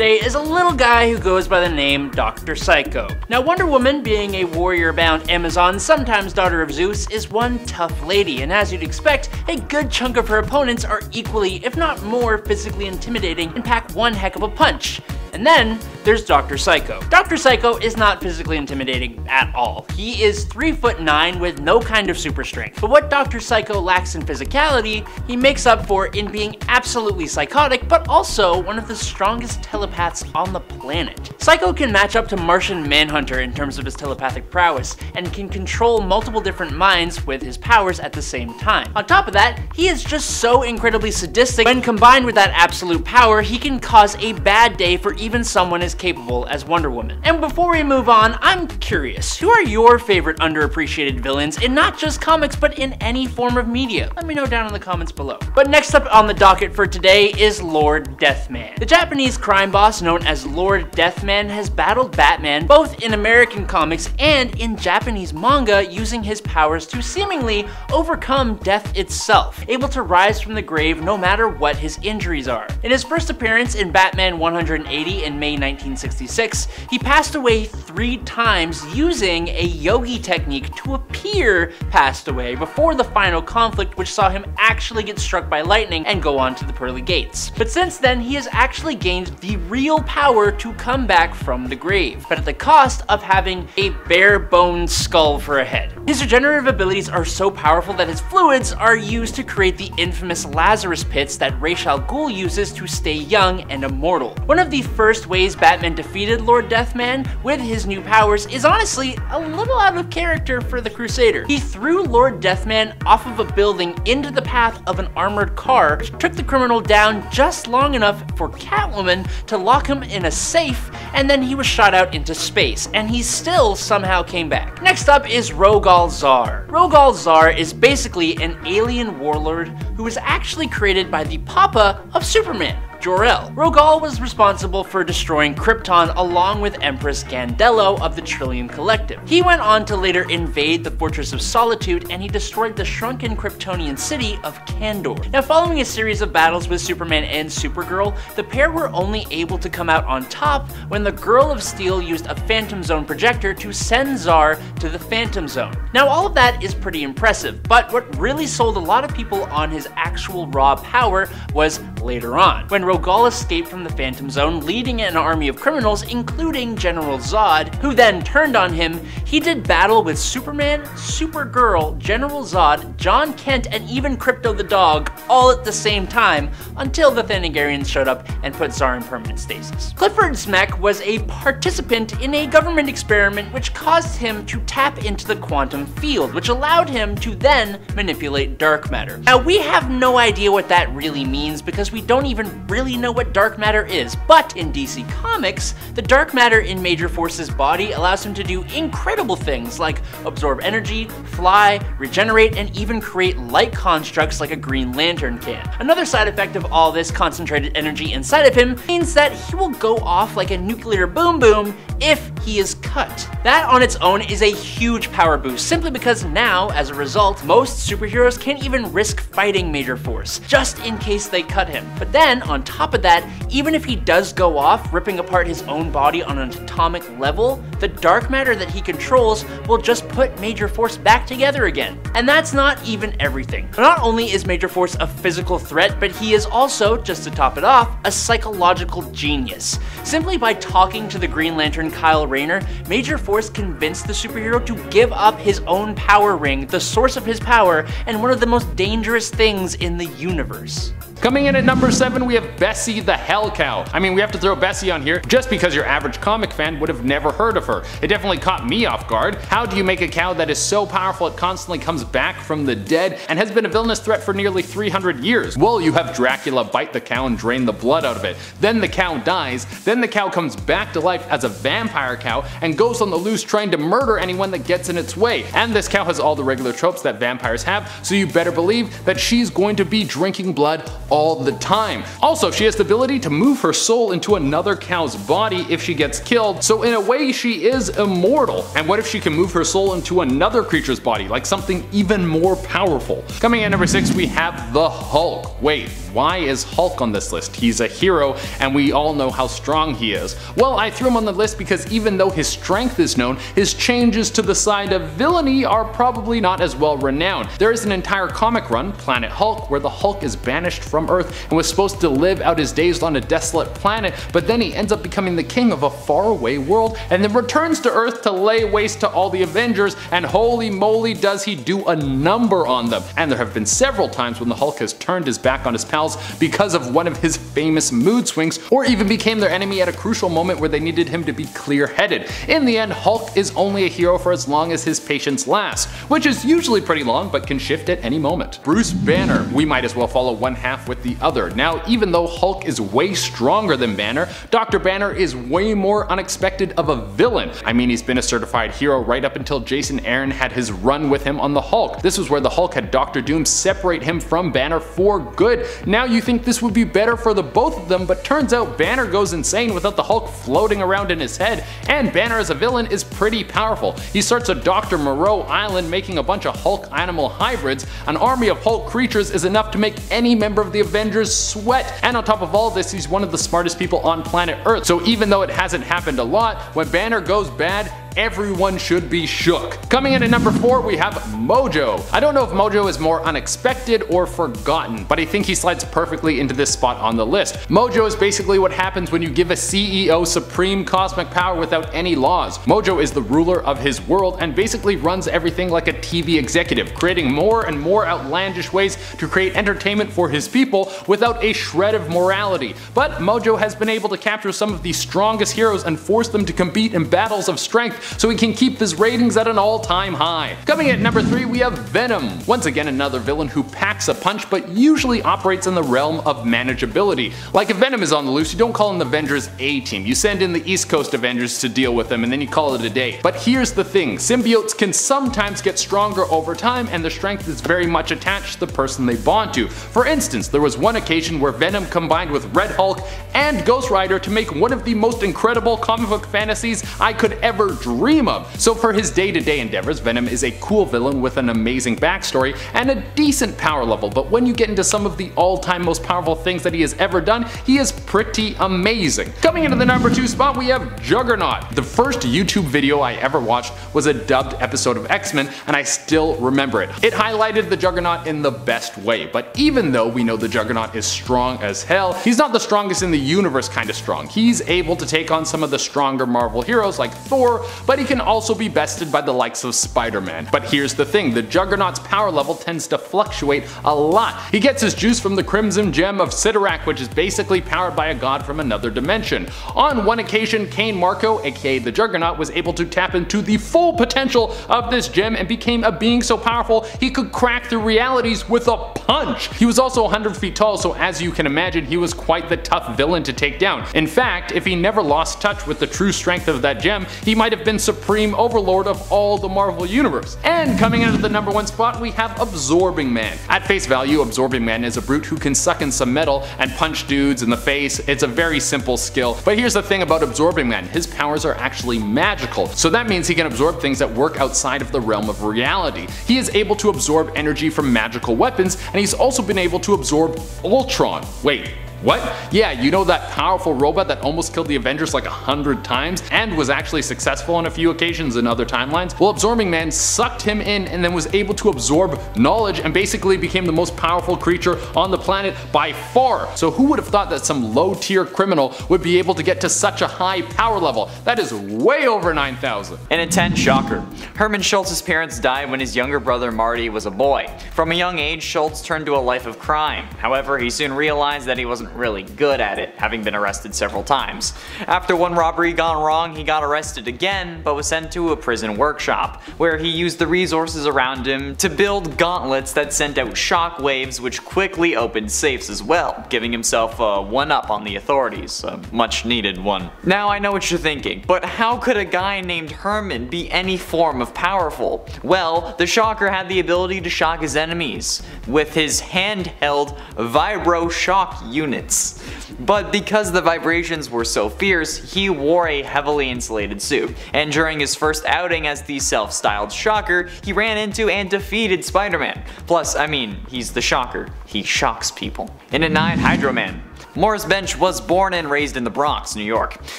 today is a little guy who goes by the name Dr. Psycho. Now, Wonder Woman, being a warrior-bound Amazon, sometimes daughter of Zeus, is one tough lady, and as you'd expect, a good chunk of her opponents are equally, if not more, physically intimidating and pack one heck of a punch. And then there's Dr. Psycho. Dr. Psycho is not physically intimidating at all. He is 3'9" with no kind of super strength. But what Dr. Psycho lacks in physicality, he makes up for in being absolutely psychotic, but also one of the strongest telepaths on the planet. Psycho can match up to Martian Manhunter in terms of his telepathic prowess, and can control multiple different minds with his powers at the same time. On top of that, he is just so incredibly sadistic. When combined with that absolute power, he can cause a bad day for even someone as capable as Wonder Woman. And before we move on, I'm curious, who are your favorite underappreciated villains in not just comics but in any form of media? Let me know down in the comments below. But next up on the docket for today is Lord Deathman. The Japanese crime boss known as Lord Deathman has battled Batman both in American comics and in Japanese manga, using his powers to seemingly overcome death itself, able to rise from the grave no matter what his injuries are. In his first appearance in Batman 180 in May 1966, he passed away 3 times using a yogi technique to appear passed away before the final conflict, which saw him actually get struck by lightning and go on to the pearly gates. But since then, he has actually gained the real power to come back from the grave, but at the cost of having a bare bones skull for a head. His regenerative abilities are so powerful that his fluids are used to create the infamous Lazarus pits that Ra's al Ghul uses to stay young and immortal. One of the first ways Batman defeated Lord Deathman with his new powers is honestly a little out of character for the Crusader. He threw Lord Deathman off of a building into the path of an armored car, which took the criminal down just long enough for Catwoman to lock him in a safe, and then he was shot out into space, and he still somehow came back. Next up is Rogal Zar. Rogal Zar is basically an alien warlord who was actually created by the papa of Superman, Jor-El. Rogal was responsible for destroying Krypton along with Empress Gandello of the Trillium Collective. He went on to later invade the Fortress of Solitude, and he destroyed the shrunken Kryptonian city of Kandor. Now, following a series of battles with Superman and Supergirl, the pair were only able to come out on top when the Girl of Steel used a Phantom Zone projector to send Zar to the Phantom Zone. Now, all of that is pretty impressive, but what really sold a lot of people on his actual raw power was later on, when Rogal escaped from the Phantom Zone, leading an army of criminals, including General Zod, who then turned on him. He did battle with Superman, Supergirl, General Zod, John Kent, and even Crypto the dog, all at the same time, until the Thanagarians showed up and put Zar in permanent stasis. Clifford Smek was a participant in a government experiment which caused him to tap into the quantum field, which allowed him to then manipulate dark matter. Now, we have no idea what that really means because we don't even really know what dark matter is, but in DC Comics, the dark matter in Major Force's body allows him to do incredible things like absorb energy, fly, regenerate, and even create light constructs like a Green Lantern can. Another side effect of all this concentrated energy inside of him means that he will go off like a nuclear boom boom if he is cut. That on its own is a huge power boost, simply because now, as a result, most superheroes can't even risk fighting Major Force, just in case they cut him. But then, on top of that, even if he does go off, ripping apart his own body on an atomic level, the dark matter that he controls will just put Major Force back together again. And that's not even everything. Not only is Major Force a physical threat, but he is also, just to top it off, a psychological genius. Simply by talking to the Green Lantern Kyle Rayner, Major Force convinced the superhero to give up his own power ring, the source of his power, and one of the most dangerous things in the universe. Coming in at number 7, we have Bessie the Hell Cow. I mean, we have to throw Bessie on here just because your average comic fan would have never heard of her. It definitely caught me off guard. How do you make a cow that is so powerful it constantly comes back from the dead and has been a villainous threat for nearly 300 years? Well, you have Dracula bite the cow and drain the blood out of it. Then the cow dies. Then the cow comes back to life as a vampire cow and goes on the loose trying to murder anyone that gets in its way. And this cow has all the regular tropes that vampires have, so you better believe that she's going to be drinking blood all the time. Also, she has the ability to move her soul into another cow's body if she gets killed, so in a way she is immortal. And what if she can move her soul into another creature's body, like something even more powerful? Coming in at number 6, we have the Hulk. Wait, why is Hulk on this list? He's a hero and we all know how strong he is. Well, I threw him on the list because even though his strength is known, his changes to the side of villainy are probably not as well renowned. There is an entire comic run, Planet Hulk, where the Hulk is banished from Earth and was supposed to live out his days on a desolate planet, but then he ends up becoming the king of a faraway world and then returns to Earth to lay waste to all the Avengers, and holy moly does he do a number on them. And there have been several times when the Hulk has turned his back on his pals because of one of his famous mood swings, or even became their enemy at a crucial moment where they needed him to be clear-headed. In the end, Hulk is only a hero for as long as his patience lasts, which is usually pretty long but can shift at any moment. Bruce Banner. We might as well follow one half with the other. Now, even though Hulk is way stronger than Banner, Dr. Banner is way more unexpected of a villain. I mean, he's been a certified hero right up until Jason Aaron had his run with him on the Hulk. This was where the Hulk had Dr. Doom separate him from Banner for good. Now you think this would be better for the both of them, but turns out Banner goes insane without the Hulk floating around in his head, and Banner as a villain is pretty powerful. He starts a Dr. Moreau Island making a bunch of Hulk animal hybrids. An army of Hulk creatures is enough to make any member of the Avengers sweat, and on top of all this, he's one of the smartest people on planet Earth. So even though it hasn't happened a lot, when Banner goes bad, everyone should be shook. Coming in at number 4, we have Mojo. I don't know if Mojo is more unexpected or forgotten, but I think he slides perfectly into this spot on the list. Mojo is basically what happens when you give a CEO supreme cosmic power without any laws. Mojo is the ruler of his world and basically runs everything like a TV executive, creating more and more outlandish ways to create entertainment for his people without a shred of morality. But Mojo has been able to capture some of the strongest heroes and force them to compete in battles of strength, so he can keep his ratings at an all-time high. Coming in at number 3, we have Venom. Once again, another villain who packs a punch but usually operates in the realm of manageability. Like if Venom is on the loose, you don't call in the Avengers A-Team. You send in the East Coast Avengers to deal with them and then you call it a day. But here's the thing, symbiotes can sometimes get stronger over time and their strength is very much attached to the person they bond to. For instance, there was one occasion where Venom combined with Red Hulk and Ghost Rider to make one of the most incredible comic book fantasies I could ever dream of. So for his day-to-day endeavors, Venom is a cool villain with an amazing backstory and a decent power level, but when you get into some of the all-time most powerful things that he has ever done, he is pretty amazing. Coming into the number 2 spot, we have Juggernaut. The first YouTube video I ever watched was a dubbed episode of X-Men, and I still remember it. It highlighted the Juggernaut in the best way, but even though we know the Juggernaut is strong as hell, he's not the strongest in the universe kind of strong. He's able to take on some of the stronger Marvel heroes like Thor, but he can also be bested by the likes of Spider-Man. But here's the thing, the Juggernaut's power level tends to fluctuate a lot. He gets his juice from the Crimson Gem of Sidorak, which is basically powered by a god from another dimension. On one occasion, Kane Marco, aka the Juggernaut, was able to tap into the full potential of this gem and became a being so powerful he could crack through realities with a punch. He was also 100 feet tall, so as you can imagine, he was quite the tough villain to take down. In fact, if he never lost touch with the true strength of that gem, he might have been supreme overlord of all the Marvel universe. And coming into the number 1 spot, we have Absorbing Man. At face value, Absorbing Man is a brute who can suck in some metal and punch dudes in the face. It's a very simple skill, but here's the thing about Absorbing Man, his powers are actually magical, so that means he can absorb things that work outside of the realm of reality. He is able to absorb energy from magical weapons, and he's also been able to absorb Ultron. Wait, what? Yeah, you know that powerful robot that almost killed the Avengers like 100 times and was actually successful on a few occasions in other timelines? Well, Absorbing Man sucked him in and then was able to absorb knowledge and basically became the most powerful creature on the planet by far. So who would have thought that some low tier criminal would be able to get to such a high power level? That is way over 9,000. An intense shocker. Herman Schultz's parents died when his younger brother Marty was a boy. From a young age, Schultz turned to a life of crime. However, he soon realized that he wasn't really good at it, having been arrested several times. After one robbery gone wrong, he got arrested again, but was sent to a prison workshop, where he used the resources around him to build gauntlets that sent out shock waves which quickly opened safes as well, giving himself a one-up on the authorities, a much needed one. Now I know what you're thinking, but how could a guy named Herman be any form of powerful? Well, the Shocker had the ability to shock his enemies with his handheld vibro shock unit. units. But because the vibrations were so fierce, he wore a heavily insulated suit, and during his first outing as the self-styled Shocker, he ran into and defeated Spider-Man. Plus, I mean, he's the Shocker. He shocks people. And at 9, Hydro Man. Morris Bench was born and raised in the Bronx, New York.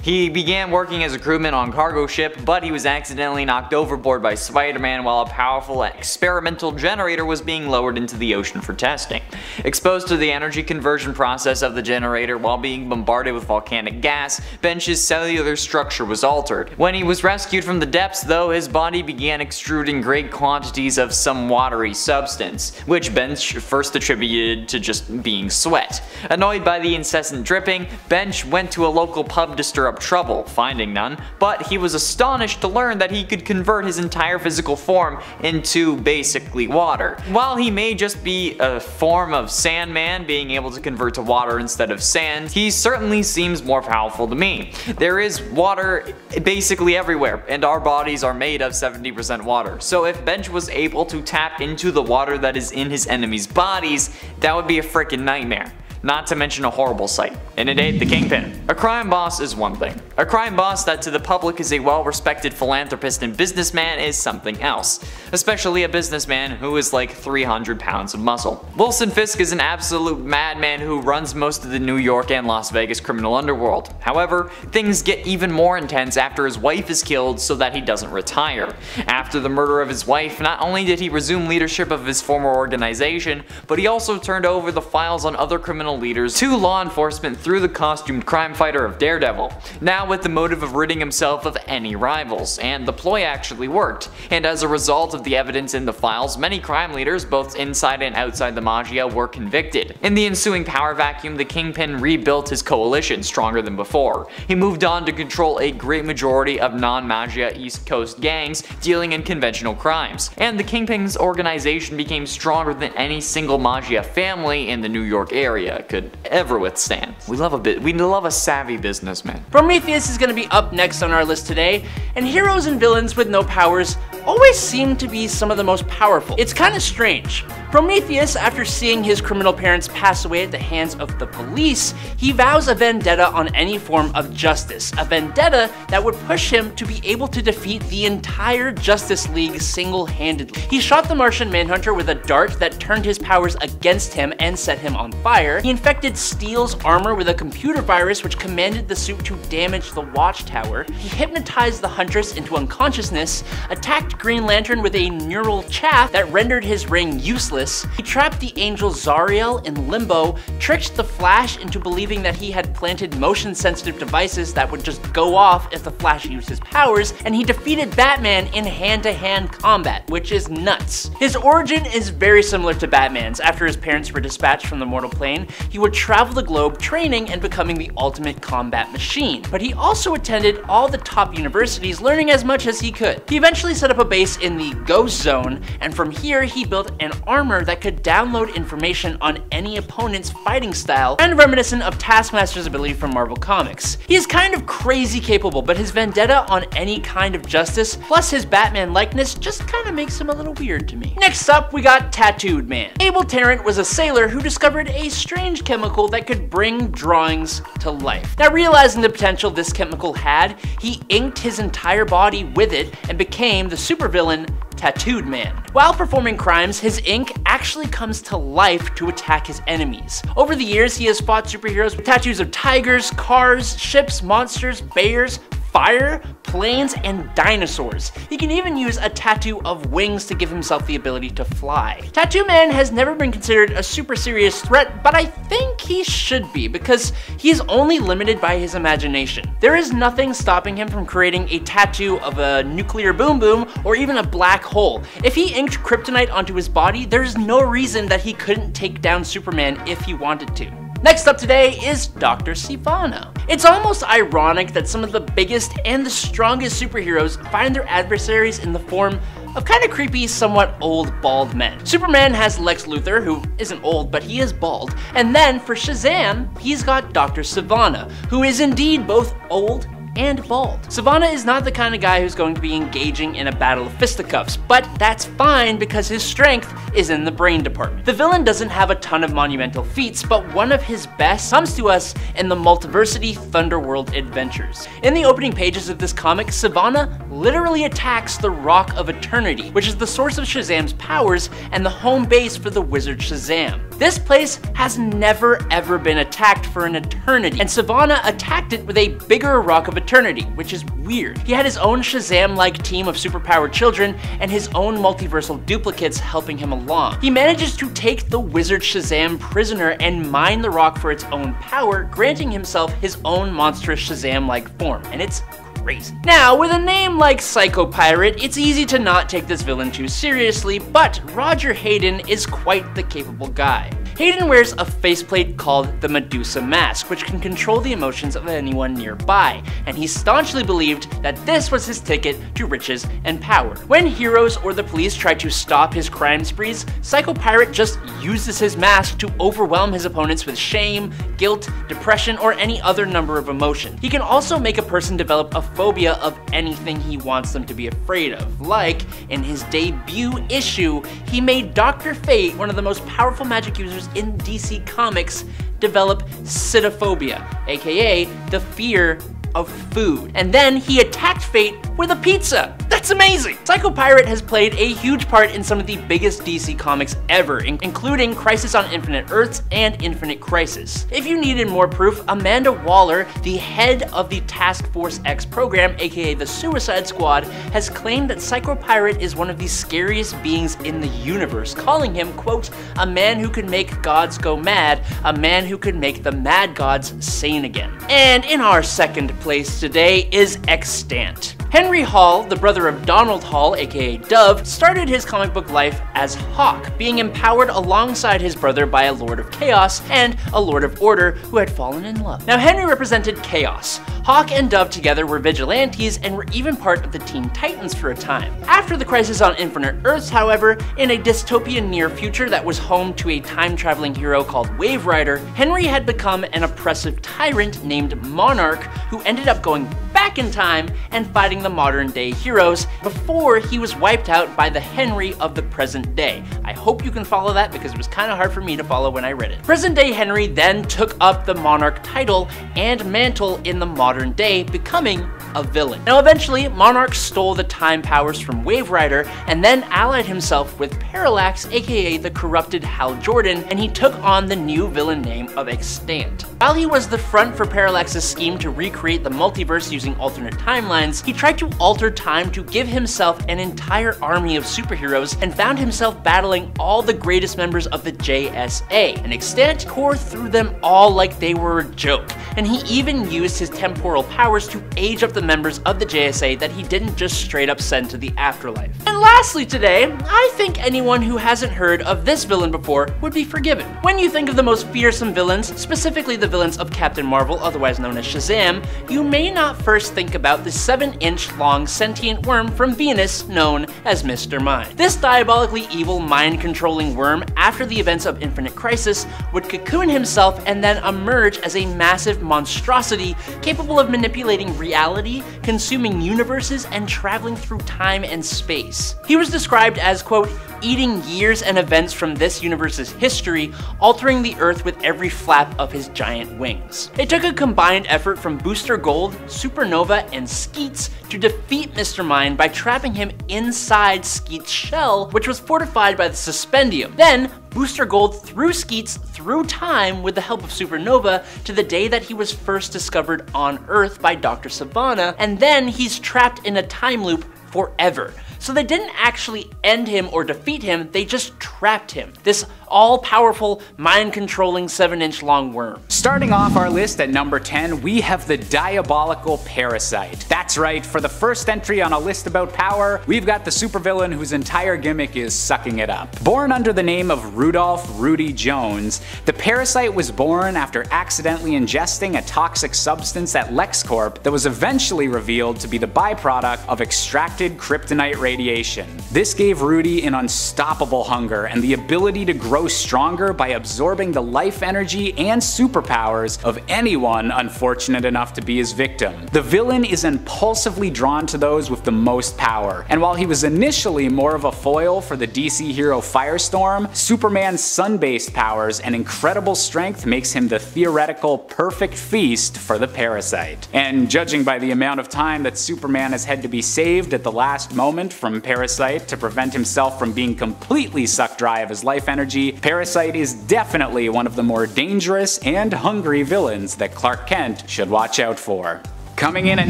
He began working as a crewman on cargo ship, but he was accidentally knocked overboard by Spider-Man while a powerful experimental generator was being lowered into the ocean for testing. Exposed to the energy conversion process of the generator while being bombarded with volcanic gas, Bench's cellular structure was altered. When he was rescued from the depths though, his body began extruding great quantities of some watery substance, which Bench first attributed to just being sweat. Annoyed by the incessant dripping, Bench went to a local pub to stir up trouble, finding none, but he was astonished to learn that he could convert his entire physical form into basically water. While he may just be a form of Sandman being able to convert to water instead of sand, he certainly seems more powerful to me. There is water basically everywhere, and our bodies are made of 70% water, so if Bench was able to tap into the water that is in his enemies' bodies, that would be a freaking nightmare. Not to mention a horrible sight. And it ain't the Kingpin. A crime boss is one thing. A crime boss that to the public is a well-respected philanthropist and businessman is something else. Especially a businessman who is like 300 pounds of muscle. Wilson Fisk is an absolute madman who runs most of the New York and Las Vegas criminal underworld. However, things get even more intense after his wife is killed so that he doesn't retire. After the murder of his wife, not only did he resume leadership of his former organization, but he also turned over the files on other criminal leaders to law enforcement through the costumed crime fighter of Daredevil, now with the motive of ridding himself of any rivals, and the ploy actually worked, and as a result of the evidence in the files, many crime leaders, both inside and outside the Magia, were convicted. In the ensuing power vacuum, the Kingpin rebuilt his coalition stronger than before. He moved on to control a great majority of non-Magia East Coast gangs dealing in conventional crimes, and the Kingpin's organization became stronger than any single Magia family in the New York area could ever withstand. We love a savvy businessman. Prometheus is going to be up next on our list today, and heroes and villains with no powers always seem to be some of the most powerful. It's kind of strange. Prometheus, after seeing his criminal parents pass away at the hands of the police, he vows a vendetta on any form of justice, a vendetta that would push him to be able to defeat the entire Justice League single-handedly. He shot the Martian Manhunter with a dart that turned his powers against him and set him on fire. He infected Steel's armor with a computer virus which commanded the suit to damage the Watchtower. He hypnotized the Huntress into unconsciousness, attacked Green Lantern with a neural chaff that rendered his ring useless. He trapped the angel Zariel in limbo, tricked the Flash into believing that he had planted motion-sensitive devices that would just go off if the Flash used his powers, and he defeated Batman in hand-to-hand combat, which is nuts. His origin is very similar to Batman's. After his parents were dispatched from the mortal plane, he would travel the globe training and becoming the ultimate combat machine. But he also attended all the top universities, learning as much as he could. He eventually set up a base in the Ghost Zone, and from here he built an armor that could download information on any opponent's fighting style, and reminiscent of Taskmaster's ability from Marvel Comics. He is kind of crazy capable, but his vendetta on any kind of justice, plus his Batman likeness, just kind of makes him a little weird to me. Next up, we got Tattooed Man. Abel Tarrant was a sailor who discovered a strange chemical that could bring drawings to life. Now, realizing the potential this chemical had, he inked his entire body with it and became the supervillain Tattooed Man. While performing crimes, his ink actually comes to life to attack his enemies. Over the years, he has fought superheroes with tattoos of tigers, cars, ships, monsters, bears, fire, planes, and dinosaurs. He can even use a tattoo of wings to give himself the ability to fly. Tattoo Man has never been considered a super serious threat, but I think he should be, because he is only limited by his imagination. There is nothing stopping him from creating a tattoo of a nuclear boom boom or even a black hole. If he inked kryptonite onto his body, there's no reason that he couldn't take down Superman if he wanted to. Next up today is Dr. Sivana. It's almost ironic that some of the biggest and the strongest superheroes find their adversaries in the form of kind of creepy, somewhat old, bald men. Superman has Lex Luthor, who isn't old, but he is bald. And then for Shazam, he's got Dr. Sivana, who is indeed both old and bald. Sivana is not the kind of guy who's going to be engaging in a battle of fisticuffs, but that's fine because his strength is in the brain department. The villain doesn't have a ton of monumental feats, but one of his best comes to us in the Multiversity Thunderworld adventures. In the opening pages of this comic, Sivana literally attacks the Rock of Eternity, which is the source of Shazam's powers and the home base for the wizard Shazam. This place has never ever been attacked for an eternity, and Sivana attacked it with a bigger Rock of Eternity, which is weird. He had his own Shazam-like team of superpowered children and his own multiversal duplicates helping him along. He manages to take the wizard Shazam prisoner and mine the rock for its own power, granting himself his own monstrous Shazam-like form, and it's crazy. Now, with a name like Psycho Pirate, it's easy to not take this villain too seriously, but Roger Hayden is quite the capable guy. Hayden wears a faceplate called the Medusa Mask, which can control the emotions of anyone nearby, and he staunchly believed that this was his ticket to riches and power. When heroes or the police try to stop his crime sprees, Psycho Pirate just uses his mask to overwhelm his opponents with shame, guilt, depression, or any other number of emotions. He can also make a person develop a phobia of anything he wants them to be afraid of. Like, in his debut issue, he made Dr. Fate, one of the most powerful magic users in DC Comics, develop Cytophobia, aka the fear of food. And then he attacked Fate with a pizza. That's amazing! Psycho Pirate has played a huge part in some of the biggest DC comics ever, including Crisis on Infinite Earths and Infinite Crisis. If you needed more proof, Amanda Waller, the head of the Task Force X program, aka the Suicide Squad, has claimed that Psycho Pirate is one of the scariest beings in the universe, calling him, quote, a man who could make gods go mad, a man who could make the mad gods sane again. And in our second place today is Extant. Henry Hall, the brother of Donald Hall, aka Dove, started his comic book life as Hawk, being empowered alongside his brother by a Lord of Chaos and a Lord of Order who had fallen in love. Now, Henry represented chaos. Hawk and Dove together were vigilantes and were even part of the Teen Titans for a time. After the Crisis on Infinite Earths, however, in a dystopian near future that was home to a time-traveling hero called Wave Rider, Henry had become an oppressive tyrant named Monarch who ended up going back in time and fighting the modern-day heroes before he was wiped out by the Henry of the present day. I hope you can follow that because it was kind of hard for me to follow when I read it. Present-day Henry then took up the Monarch title and mantle in the modern day, becoming a villain. Now, eventually, Monarch stole the time powers from Wave Rider and then allied himself with Parallax, aka the corrupted Hal Jordan, and he took on the new villain name of Extant. While he was the front for Parallax's scheme to recreate the multiverse using alternate timelines, he tried to alter time to give himself an entire army of superheroes and found himself battling all the greatest members of the JSA. And Extant tore through them all like they were a joke, and he even used his temporal powers to age up the members of the JSA that he didn't just straight up send to the afterlife. And lastly today, I think anyone who hasn't heard of this villain before would be forgiven. When you think of the most fearsome villains, specifically the villains of Captain Marvel, otherwise known as Shazam, you may not first think about the 7-inch long sentient worm from Venus known as Mr. Mind. This diabolically evil mind-controlling worm, after the events of Infinite Crisis, would cocoon himself and then emerge as a massive monstrosity capable of manipulating reality, consuming universes, and traveling through time and space. He was described as, quote, eating years and events from this universe's history, altering the Earth with every flap of his giant wings. It took a combined effort from Booster Gold, Supernova, and Skeets to defeat Mr. Mind by trapping him inside Skeets' shell, which was fortified by the Suspendium. Then, Booster Gold threw Skeets through time with the help of Supernova to the day that he was first discovered on Earth by Dr. Sivana, and then he's trapped in a time loop forever. So they didn't actually end him or defeat him, they just trapped him. This all-powerful, mind-controlling 7-inch long worm. Starting off our list at number 10, we have the diabolical Parasite. That's right, for the first entry on a list about power, we've got the supervillain whose entire gimmick is sucking it up. Born under the name of Rudolph Rudy Jones, the Parasite was born after accidentally ingesting a toxic substance at LexCorp that was eventually revealed to be the byproduct of extracted kryptonite radiation. This gave Rudy an unstoppable hunger and the ability to grow grow stronger by absorbing the life energy and superpowers of anyone unfortunate enough to be his victim. The villain is impulsively drawn to those with the most power, and while he was initially more of a foil for the DC hero Firestorm, Superman's sun-based powers and incredible strength makes him the theoretical perfect feast for the parasite. And judging by the amount of time that Superman has had to be saved at the last moment from Parasite to prevent himself from being completely sucked dry of his life energy, Parasite is definitely one of the more dangerous and hungry villains that Clark Kent should watch out for. Coming in at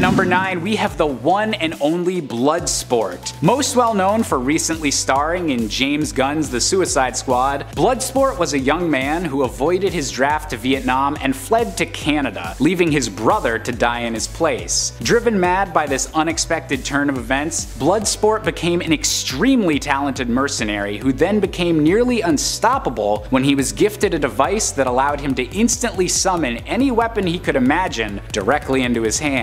number 9, we have the one and only Bloodsport. Most well known for recently starring in James Gunn's The Suicide Squad, Bloodsport was a young man who avoided his draft to Vietnam and fled to Canada, leaving his brother to die in his place. Driven mad by this unexpected turn of events, Bloodsport became an extremely talented mercenary who then became nearly unstoppable when he was gifted a device that allowed him to instantly summon any weapon he could imagine directly into his hands.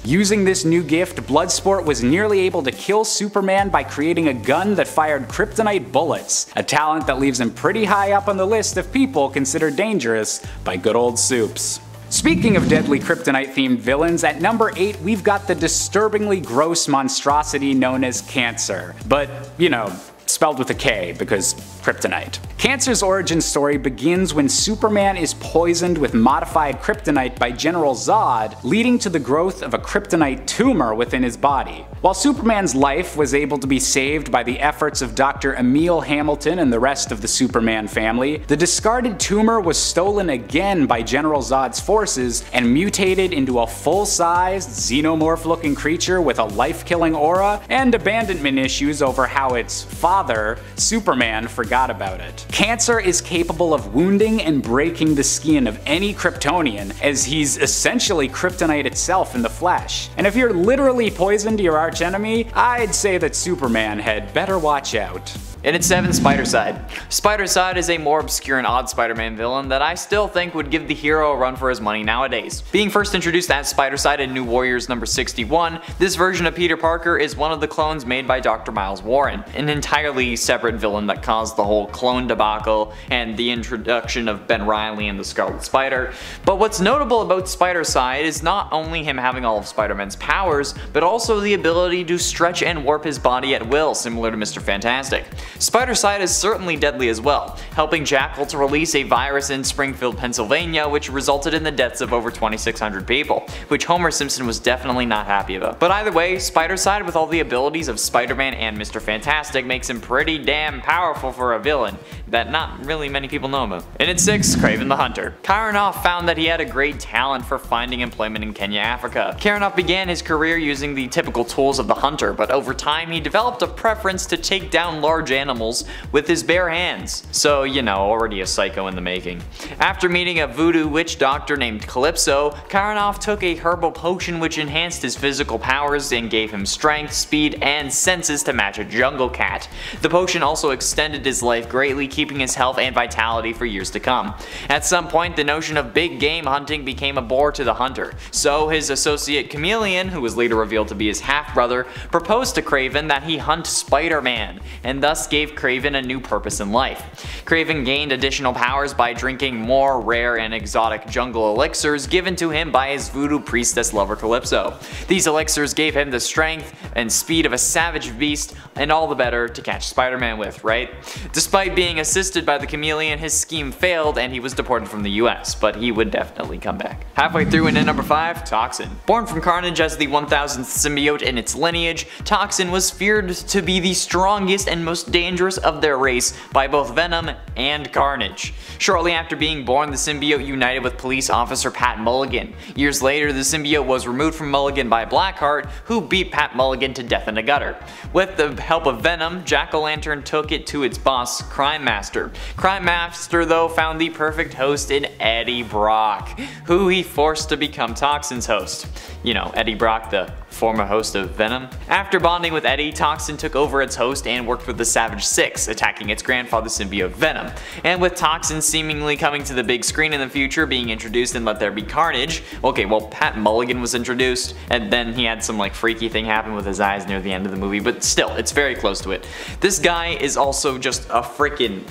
Using this new gift, Bloodsport was nearly able to kill Superman by creating a gun that fired kryptonite bullets, a talent that leaves him pretty high up on the list of people considered dangerous by good old Supes. Speaking of deadly kryptonite-themed villains, at number 8 we've got the disturbingly gross monstrosity known as Cancer. But, you know, spelled with a K because kryptonite. Cancer's origin story begins when Superman is poisoned with modified kryptonite by General Zod, leading to the growth of a kryptonite tumor within his body. While Superman's life was able to be saved by the efforts of Dr. Emil Hamilton and the rest of the Superman family, the discarded tumor was stolen again by General Zod's forces and mutated into a full-sized, xenomorph-looking creature with a life-killing aura and abandonment issues over how its father, Superman, forgot about it. Cancer is capable of wounding and breaking the skin of any Kryptonian, as he's essentially kryptonite itself in the flesh. And if you're literally poisoned to your archenemy, I'd say that Superman had better watch out. And at 7, Spider-Side. Spider-Side is a more obscure and odd Spider-Man villain that I still think would give the hero a run for his money nowadays. Being first introduced as Spider-Side in New Warriors number 61, this version of Peter Parker is one of the clones made by Dr. Miles Warren, an entirely separate villain that caused the whole clone debacle and the introduction of Ben Reilly and the Scarlet Spider. But what's notable about Spider-Side is not only him having all of Spider-Man's powers, but also the ability to stretch and warp his body at will, similar to Mr. Fantastic. Spider-Side is certainly deadly as well, helping Jackal to release a virus in Springfield, Pennsylvania, which resulted in the deaths of over 2,600 people, which Homer Simpson was definitely not happy about. But either way, Spider-Side with all the abilities of Spider-Man and Mr. Fantastic makes him pretty damn powerful for a villain that not really many people know about. And at 6, Kraven the Hunter. Karanoff found that he had a great talent for finding employment in Kenya, Africa. Karanoff began his career using the typical tools of the hunter, but over time he developed a preference to take down large animals with his bare hands. So, you know, already a psycho in the making. After meeting a voodoo witch doctor named Calypso, Karanoff took a herbal potion which enhanced his physical powers and gave him strength, speed, and senses to match a jungle cat. The potion also extended his life greatly, keeping his health and vitality for years to come. At some point, the notion of big game hunting became a bore to the hunter, so his associate Chameleon, who was later revealed to be his half-brother, proposed to Kraven that he hunt Spider-Man, and thus gave Kraven a new purpose in life. Kraven gained additional powers by drinking more rare and exotic jungle elixirs given to him by his voodoo priestess lover Calypso. These elixirs gave him the strength and speed of a savage beast, and all the better to catch Spider-Man with, right? Despite being assisted by the Chameleon, his scheme failed and he was deported from the US, but he would definitely come back. Halfway through and at number 5, Toxin. Born from Carnage as the 1000th symbiote in its lineage, Toxin was feared to be the strongest and most dangerous of their race by both Venom and Carnage. Shortly after being born, the symbiote united with police officer Pat Mulligan. Years later, the symbiote was removed from Mulligan by Blackheart, who beat Pat Mulligan to death in a gutter. With the help of Venom, Jack-o'-lantern took it to its boss, Crime Master. Crime Master, though, found the perfect host in Eddie Brock, who he forced to become Toxin's host. You know, Eddie Brock, the former host of Venom. After bonding with Eddie, Toxin took over its host and worked with the Savage Six, attacking its grandfather symbiote Venom. And with Toxin seemingly coming to the big screen in the future, being introduced in Let There Be Carnage, okay, well, Pat Mulligan was introduced, and then he had some like freaky thing happen with his eyes near the end of the movie, but still, it's very close to it. This guy is also just a freaking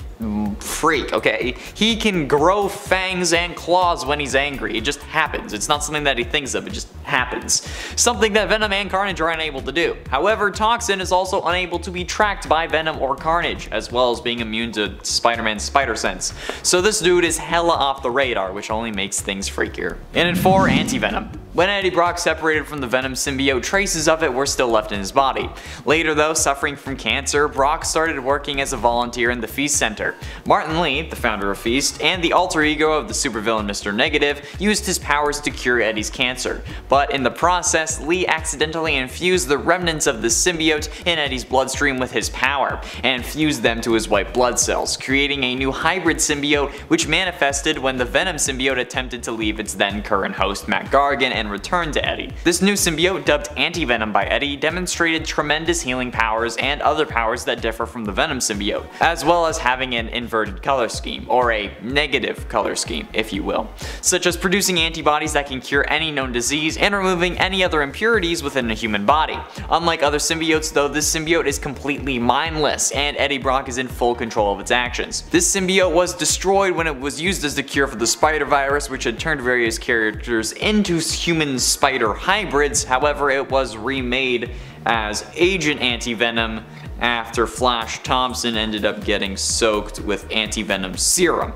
freak, okay? He can grow fangs and claws when he's angry. It just happens. It's not something that he thinks of, it just happens. Something that Venom and Carnage are unable to do. However, Toxin is also unable to be tracked by Venom or Carnage, as well as being immune to Spider-Man's spider sense. So this dude is hella off the radar, which only makes things freakier. And in 4, Anti-Venom. When Eddie Brock separated from the Venom symbiote, traces of it were still left in his body. Later though, suffering from cancer, Brock started working as a volunteer in the Feast Center. Martin Lee, the founder of Feast, and the alter ego of the supervillain Mr. Negative, used his powers to cure Eddie's cancer. But in the process, Lee accidentally infused the remnants of the symbiote in Eddie's bloodstream with his power, and fused them to his white blood cells, creating a new hybrid symbiote which manifested when the Venom symbiote attempted to leave its then current host Matt Gargan and return to Eddie. This new symbiote, dubbed Anti-Venom by Eddie, demonstrated tremendous healing powers and other powers that differ from the Venom symbiote, as well as having an inverted color scheme, or a negative color scheme, if you will, such as producing antibodies that can cure any known disease and removing any other impurities within a human body. Unlike other symbiotes though, this symbiote is completely mindless, and Eddie Brock is in full control of its actions. This symbiote was destroyed when it was used as the cure for the spider virus, which had turned various characters into human spider hybrids. However, it was remade as Agent Anti-Venom after Flash Thompson ended up getting soaked with Anti-Venom serum.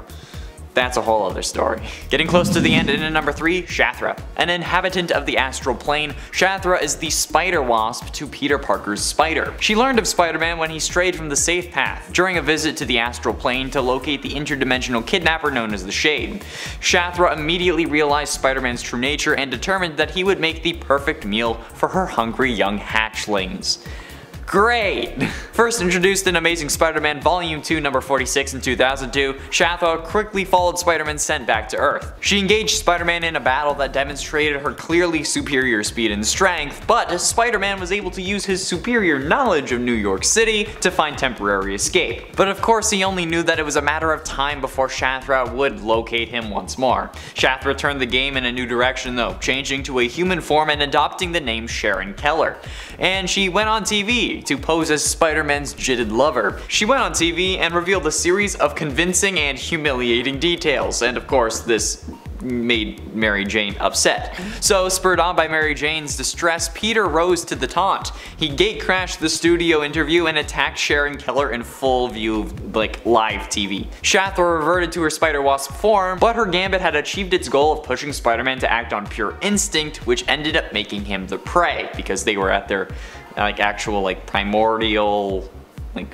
That's a whole other story. Getting close to the end, and in number 3, Shathra. An inhabitant of the astral plane, Shathra is the spider wasp to Peter Parker's spider. She learned of Spider-Man when he strayed from the safe path during a visit to the astral plane to locate the interdimensional kidnapper known as the Shade. Shathra immediately realized Spider-Man's true nature and determined that he would make the perfect meal for her hungry young hatchlings. Great! First introduced in Amazing Spider-Man Volume 2 number 46 in 2002, Shathra quickly followed Spider-Man's scent back to Earth. She engaged Spider-Man in a battle that demonstrated her clearly superior speed and strength, but Spider-Man was able to use his superior knowledge of New York City to find temporary escape. But of course he only knew that it was a matter of time before Shathra would locate him once more. Shathra turned the game in a new direction though, changing to a human form and adopting the name Sharon Keller. And she went on TV to pose as Spider-Man's jitted lover. She went on TV and revealed a series of convincing and humiliating details, and of course this made Mary Jane upset. So, spurred on by Mary Jane's distress, Peter rose to the taunt. He gatecrashed the studio interview and attacked Sharon Keller in full view of, live TV. Shathra reverted to her Spider-Wasp form, but her gambit had achieved its goal of pushing Spider-Man to act on pure instinct, which ended up making him the prey, because they were at their actual primordial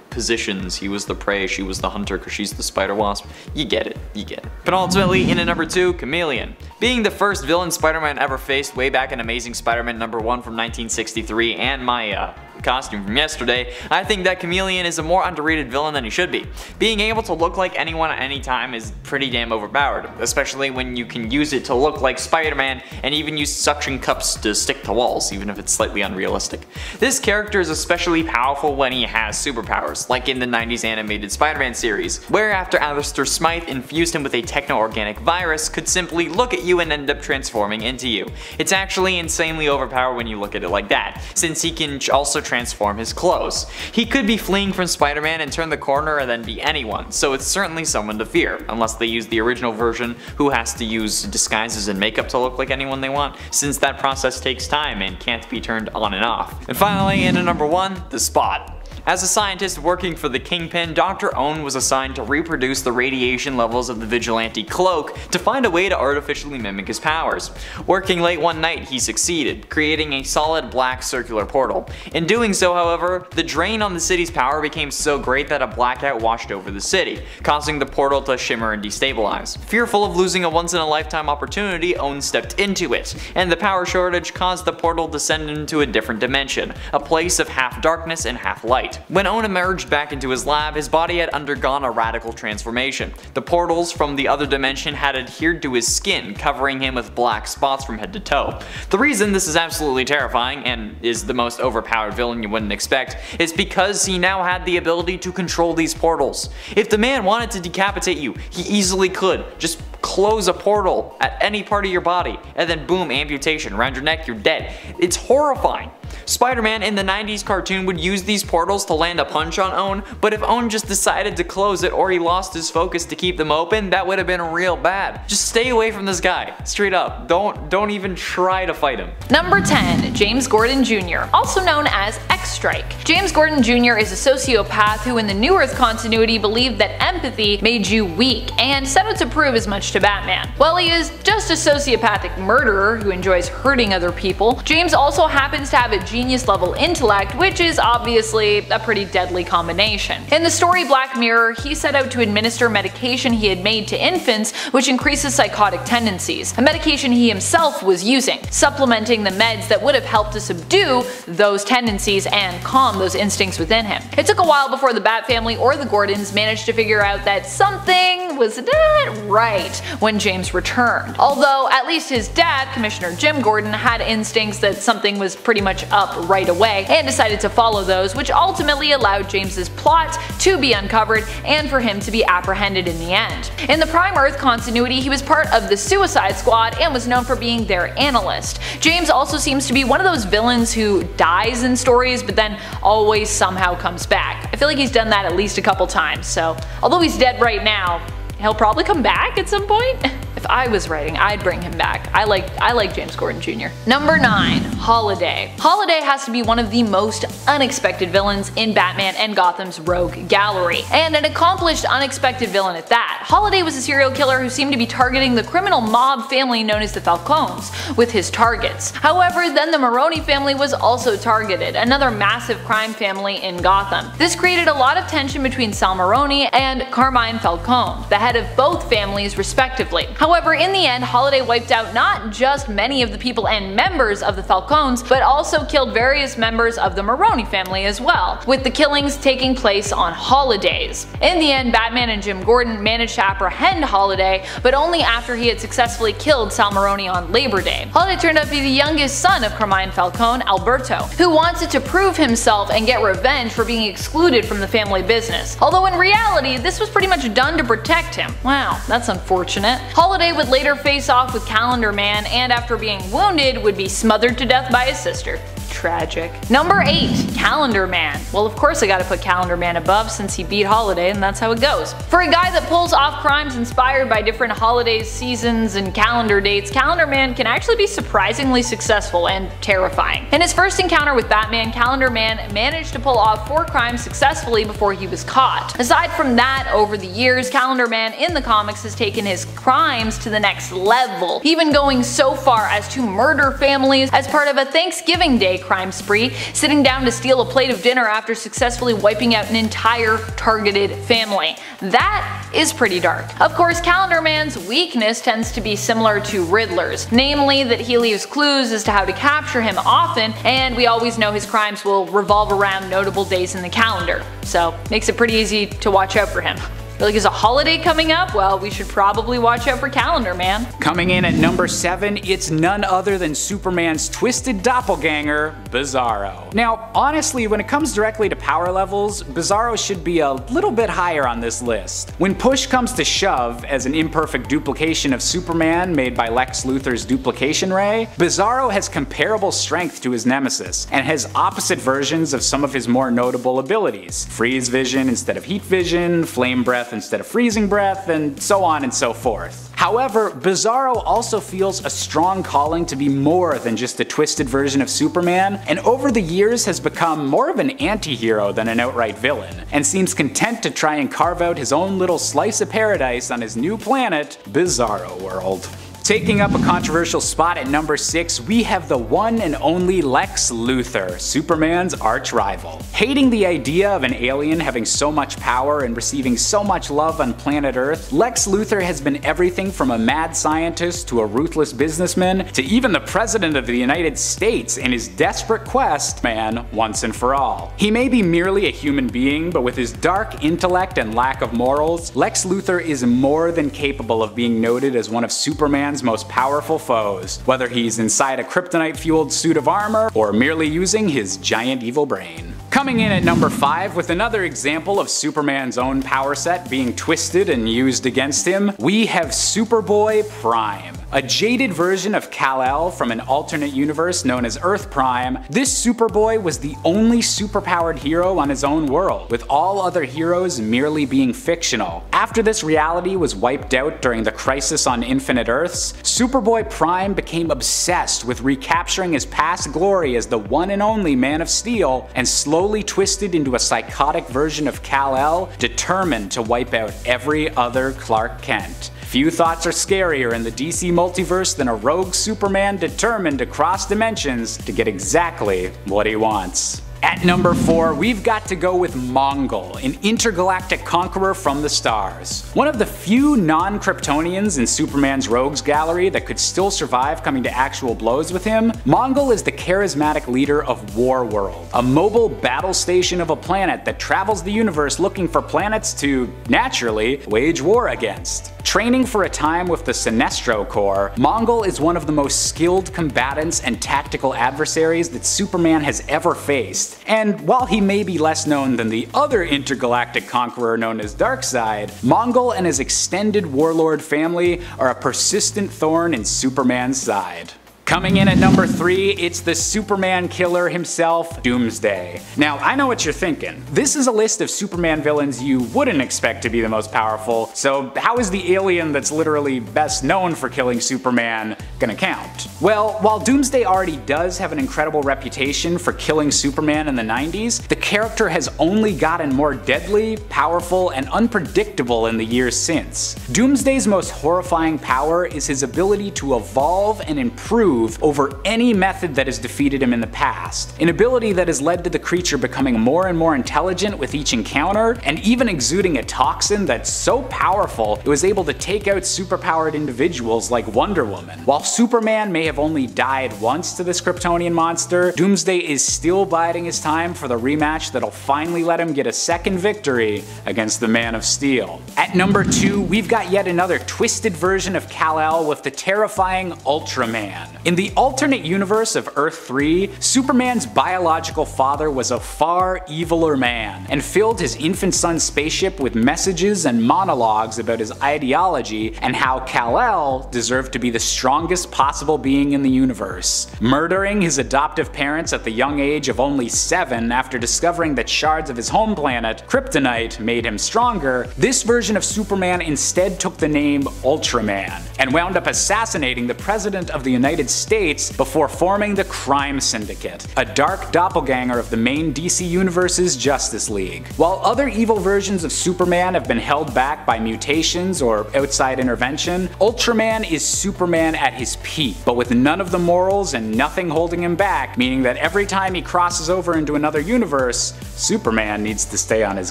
positions. He was the prey, she was the hunter because she's the Spider-Wasp. You get it, you get it. But ultimately, in at number 2, Chameleon. Being the first villain Spider-Man ever faced way back in Amazing Spider-Man number 1 from 1963 and my costume from yesterday, I think that Chameleon is a more underrated villain than he should be. Being able to look like anyone at any time is pretty damn overpowered, especially when you can use it to look like Spider-Man and even use suction cups to stick to walls, even if it's slightly unrealistic. This character is especially powerful when he has superpowers, like in the 90s animated Spider-Man series, where after Alistair Smythe infused him with a techno-organic virus, could simply look at you and end up transforming into you. It's actually insanely overpowered when you look at it like that, since he can also transform his clothes. He could be fleeing from Spider-Man and turn the corner and then be anyone, so it's certainly someone to fear, unless they use the original version who has to use disguises and makeup to look like anyone they want, since that process takes time and can't be turned on and off. And finally, into number 1, the Spot. As a scientist working for the Kingpin, Dr. Owen was assigned to reproduce the radiation levels of the Vigilante cloak to find a way to artificially mimic his powers. Working late one night, he succeeded, creating a solid black circular portal. In doing so, however, the drain on the city's power became so great that a blackout washed over the city, causing the portal to shimmer and destabilize. Fearful of losing a once-in-a-lifetime opportunity, Owen stepped into it, and the power shortage caused the portal to send him to a different dimension, a place of half darkness and half light. When Owen emerged back into his lab, his body had undergone a radical transformation. The portals from the other dimension had adhered to his skin, covering him with black spots from head to toe. The reason this is absolutely terrifying, and is the most overpowered villain you wouldn't expect, is because he now had the ability to control these portals. If the man wanted to decapitate you, he easily could. Just close a portal at any part of your body, and then boom, amputation. Around your neck, you're dead. It's horrifying. Spider-Man in the 90s cartoon would use these portals to land a punch on Owen, but if Owen just decided to close it or he lost his focus to keep them open, that would have been real bad. Just stay away from this guy. Straight up. Don't even try to fight him. Number 10. James Gordon Jr., also known as X-Strike. James Gordon Jr. is a sociopath who in the New Earth continuity believed that empathy made you weak and set out to prove as much to Batman. While he is just a sociopathic murderer who enjoys hurting other people, James also happens to have a genius level intellect, which is obviously a pretty deadly combination. In the story Black Mirror, he set out to administer medication he had made to infants which increases psychotic tendencies, a medication he himself was using, supplementing the meds that would have helped to subdue those tendencies and calm those instincts within him. It took a while before the Bat family or the Gordons managed to figure out that something was not right when James returned. Although at least his dad, Commissioner Jim Gordon, had instincts that something was pretty much up right away and decided to follow those, which ultimately allowed James's plot to be uncovered and for him to be apprehended in the end. In the Prime Earth continuity, he was part of the Suicide Squad and was known for being their analyst. James also seems to be one of those villains who dies in stories but then always somehow comes back. I feel like he's done that at least a couple times, so although he's dead right now, he'll probably come back at some point. If I was writing, I'd bring him back. I like James Gordon Jr. Number 9. Holiday. Holiday has to be one of the most unexpected villains in Batman and Gotham's rogue gallery, and an accomplished unexpected villain at that. Holiday was a serial killer who seemed to be targeting the criminal mob family known as the Falcones with his targets. However, then the Maroni family was also targeted, another massive crime family in Gotham. This created a lot of tension between Sal Maroni and Carmine Falcone, the head of both families respectively. However, in the end, Holiday wiped out not just many of the people and members of the Falcones, but also killed various members of the Maroni family as well, with the killings taking place on holidays. In the end, Batman and Jim Gordon managed to apprehend Holiday, but only after he had successfully killed Sal Maroni on Labor Day. Holiday turned out to be the youngest son of Carmine Falcone, Alberto, who wanted to prove himself and get revenge for being excluded from the family business. Although in reality, this was pretty much done to protect him. Wow, that's unfortunate. Holiday would later face off with Calendar Man, and after being wounded would be smothered to death by his sister. Tragic. Number 8. Calendar Man. Well, of course I gotta put Calendar Man above since he beat Holiday, and that's how it goes. For a guy that pulls off crimes inspired by different holidays, seasons, and calendar dates, Calendar Man can actually be surprisingly successful and terrifying. In his first encounter with Batman, Calendar Man managed to pull off 4 crimes successfully before he was caught. Aside from that, over the years, Calendar Man in the comics has taken his crimes to the next level, even going so far as to murder families as part of a Thanksgiving Day crime spree, sitting down to steal a plate of dinner after successfully wiping out an entire targeted family. That is pretty dark. Of course, Calendar Man's weakness tends to be similar to Riddler's, namely that he leaves clues as to how to capture him often, and we always know his crimes will revolve around notable days in the calendar, so makes it pretty easy to watch out for him. Like, is a holiday coming up? Well, we should probably watch out for Calendar Man. Coming in at number 7, it's none other than Superman's twisted doppelganger, Bizarro. Now, honestly, when it comes directly to power levels, Bizarro should be a little bit higher on this list. When push comes to shove, as an imperfect duplication of Superman made by Lex Luthor's duplication ray, Bizarro has comparable strength to his nemesis, and has opposite versions of some of his more notable abilities. Freeze vision instead of heat vision, flame breath instead of freezing breath, and so on and so forth. However, Bizarro also feels a strong calling to be more than just a twisted version of Superman, and over the years has become more of an anti-hero than an outright villain, and seems content to try and carve out his own little slice of paradise on his new planet, Bizarro World. Taking up a controversial spot at number 6, we have the one and only Lex Luthor, Superman's arch-rival. Hating the idea of an alien having so much power and receiving so much love on planet Earth, Lex Luthor has been everything from a mad scientist to a ruthless businessman to even the President of the United States in his desperate quest, man, once and for all. He may be merely a human being, but with his dark intellect and lack of morals, Lex Luthor is more than capable of being noted as one of Superman's most powerful foes, whether he's inside a kryptonite-fueled suit of armor or merely using his giant evil brain. Coming in at number 5 with another example of Superman's own power set being twisted and used against him, we have Superboy Prime. A jaded version of Kal-El from an alternate universe known as Earth Prime, this Superboy was the only superpowered hero on his own world, with all other heroes merely being fictional. After this reality was wiped out during the Crisis on Infinite Earths, Superboy Prime became obsessed with recapturing his past glory as the one and only Man of Steel, and slowly twisted into a psychotic version of Kal-El, determined to wipe out every other Clark Kent. Few thoughts are scarier in the DC multiverse than a rogue Superman determined to cross dimensions to get exactly what he wants. At number 4, we've got to go with Mongol, an intergalactic conqueror from the stars. One of the few non-Kryptonians in Superman's rogues gallery that could still survive coming to actual blows with him, Mongol is the charismatic leader of Warworld, a mobile battle station of a planet that travels the universe looking for planets to, naturally, wage war against. Training for a time with the Sinestro Corps, Mongol is one of the most skilled combatants and tactical adversaries that Superman has ever faced. And while he may be less known than the other intergalactic conqueror known as Darkseid, Mongol and his extended warlord family are a persistent thorn in Superman's side. Coming in at number 3, it's the Superman killer himself, Doomsday. Now, I know what you're thinking. This is a list of Superman villains you wouldn't expect to be the most powerful, so how is the alien that's literally best known for killing Superman gonna count? Well, while Doomsday already does have an incredible reputation for killing Superman in the 90s, the character has only gotten more deadly, powerful, and unpredictable in the years since. Doomsday's most horrifying power is his ability to evolve and improve over any method that has defeated him in the past, an ability that has led to the creature becoming more and more intelligent with each encounter, and even exuding a toxin that's so powerful it was able to take out superpowered individuals like Wonder Woman. While Superman may have only died once to this Kryptonian monster, Doomsday is still biding his time for the rematch that'll finally let him get a second victory against the Man of Steel. At number 2, we've got yet another twisted version of Kal-El with the terrifying Ultraman. In the alternate universe of Earth 3, Superman's biological father was a far eviler man, and filled his infant son's spaceship with messages and monologues about his ideology and how Kal-El deserved to be the strongest possible being in the universe. Murdering his adoptive parents at the young age of only 7 after discovering that shards of his home planet, Kryptonite, made him stronger, this version of Superman instead took the name Ultraman, and wound up assassinating the President of the United States before forming the Crime Syndicate, a dark doppelganger of the main DC Universe's Justice League. While other evil versions of Superman have been held back by mutations or outside intervention, Ultraman is Superman at his peak, but with none of the morals and nothing holding him back, meaning that every time he crosses over into another universe, Superman needs to stay on his